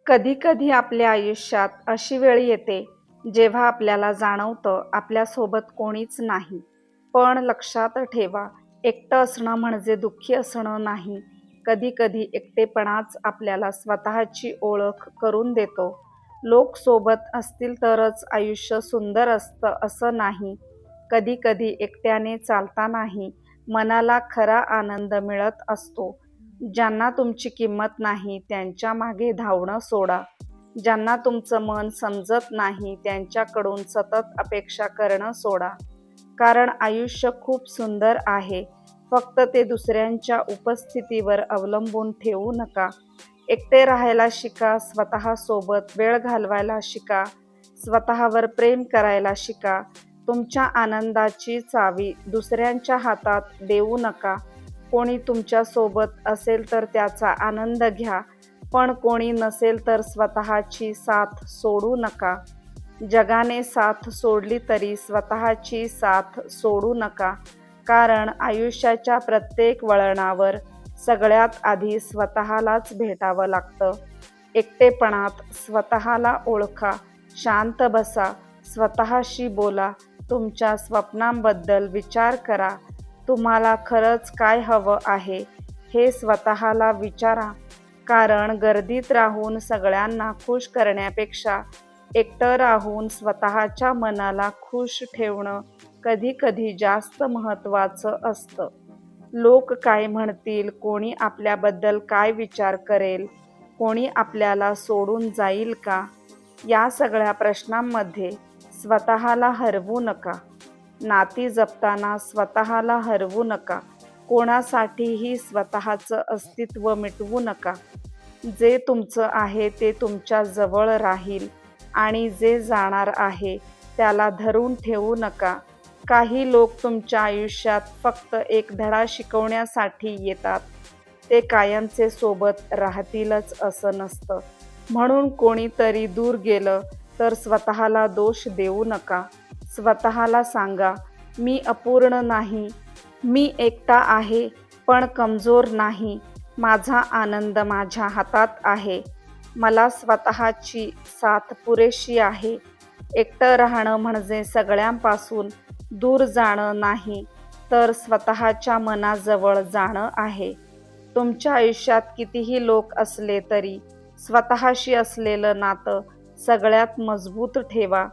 कधी-कधी आपल्या आयुष्यात अशी वेळ येते, जेव्हा आपल्याला जाणवतं आपल्यासोबत कोणीच नाही. पण लक्षात ठेवा, एकटं असणं म्हणजे दुःखी असणं नाही. कधी-कधी एकटेपणाच आपल्याला स्वतःची ओळख करून देतो. लोक सोबत असतील तरच आयुष्य सुंदर असतं असं नाही. कधी-कधी एकट्याने चालतानाही मनाला खरा आनंद मिळत असतो. ज्यांना तुमची किंमत नाही त्यांच्या मागे धावणं सोडा. ज्यांना तुमचं मन समजत नाही त्यांच्याकडून सतत अपेक्षा करणं सोडा. कारण आयुष्य खूप सुंदर आहे. फक्त ते दुसऱ्यांच्या उपस्थितीवर अवलंबून ठेवू नका. एकटे राहायला शिका, स्वतःसोबत वेळ घालवायला शिका, स्वतःवर प्रेम करायला शिका. तुमच्या आनंदाची चावी दुसऱ्यांच्या हातात देऊ नका. कोणी तुमच्यासोबत असेल तर त्याचा आनंद घ्या, पण कोणी नसेल तर स्वतःची साथ सोडू नका. जगाने साथ सोडली तरी स्वतःची साथ सोडू नका. कारण आयुष्याच्या प्रत्येक वळणावर सगळ्यात आधी स्वतःलाच भेटावं लागतं. एकटेपणात स्वतःला ओळखा, शांत बसा, स्वतःशी बोला, तुमच्या स्वप्नांबद्दल विचार करा. तुम्हाला खरंच काय हवं आहे हे स्वतःला विचारा. कारण गर्दीत राहून सगळ्यांना खुश करण्यापेक्षा एकटं राहून स्वतःच्या मनाला खुश ठेवणं कधी-कधी जास्त महत्त्वाचं असतं. लोक काय म्हणतील, कोणी आपल्याबद्दल काय विचार करेल, कोणी आपल्याला सोडून जाईल का, या सगळ्या प्रश्नांमध्ये स्वतःला हरवू नका. नाती जपताना स्वतःला हरवू नका. कोणासाठीही स्वतःचं अस्तित्व मिटवू नका. जे तुमचं आहे ते तुमच्या जवळ राहील आणि जे जाणार आहे त्याला धरून ठेवू नका. काही लोक तुमच्या आयुष्यात फक्त एक धडा शिकवण्यासाठी येतात. ते कायमचे सोबत राहतीलच असं नसतं. म्हणून कोणीतरी दूर गेलं तर स्वतःला दोष देऊ नका. स्वतःला सांगा, मी अपूर्ण नाही, मी एकटा आहे पण कमजोर नाही. माझा आनंद माझ्या हातात आहे. मला स्वतःची साथ पुरेशी आहे. एकटं राहणं म्हणजे सगळ्यांपासून दूर जाणं नाही, तर स्वतःच्या मनाजवळ जाणं आहे. तुमच्या आयुष्यात कितीही लोक असले तरी स्वतःशी असलेलं नातं सगळ्यात मजबूत ठेवा.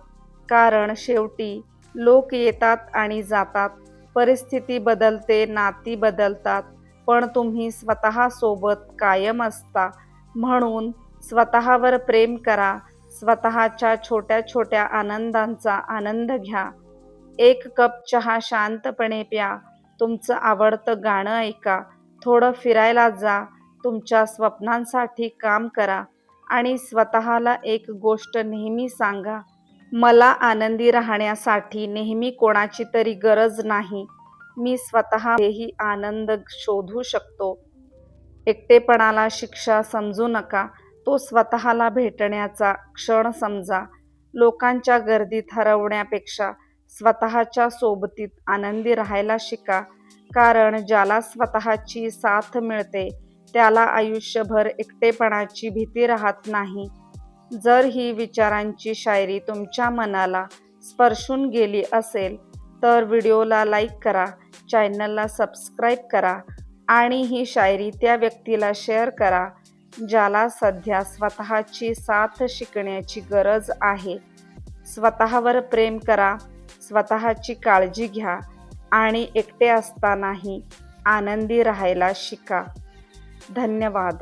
कारण शेवटी लोक येतात आणि जातात, परिस्थिती बदलते, नाती बदलतात, पण तुम्ही स्वतःसोबत कायम असता. म्हणून स्वतःवर प्रेम करा. स्वतःच्या छोट्या छोट्या आनंदांचा आनंद घ्या. एक कप चहा शांतपणे प्या. तुमचं आवडतं गाणं ऐका. थोडं फिरायला जा. तुमच्या स्वप्नांसाठी काम करा. आणि स्वतःला एक गोष्ट नेहमी सांगा, मला आनंदी राहण्यासाठी नेहमी कोणाची तरी गरज नाही. मी स्वतःमध्येही आनंद शोधू शकतो. एकटेपणाला शिक्षा समजू नका. तो स्वतःला भेटण्याचा क्षण समजा. लोकांच्या गर्दीत हरवण्यापेक्षा स्वतःच्या सोबतीत आनंदी राहायला शिका. कारण ज्याला स्वतःची साथ मिळते त्याला आयुष्यभर एकटेपणाची भीती राहत नाही. जर ही विचारांची शायरी तुमच्या मनाला स्पर्शून गेली असेल तर व्हिडिओला लाईक करा, चॅनलला सबस्क्राईब करा आणि ही शायरी त्या व्यक्तीला शेअर करा ज्याला सध्या स्वतःची साथ शिकण्याची गरज आहे. स्वतःवर प्रेम करा, स्वतःची काळजी घ्या आणि एकटे असतानाही आनंदी राहायला शिका. धन्यवाद.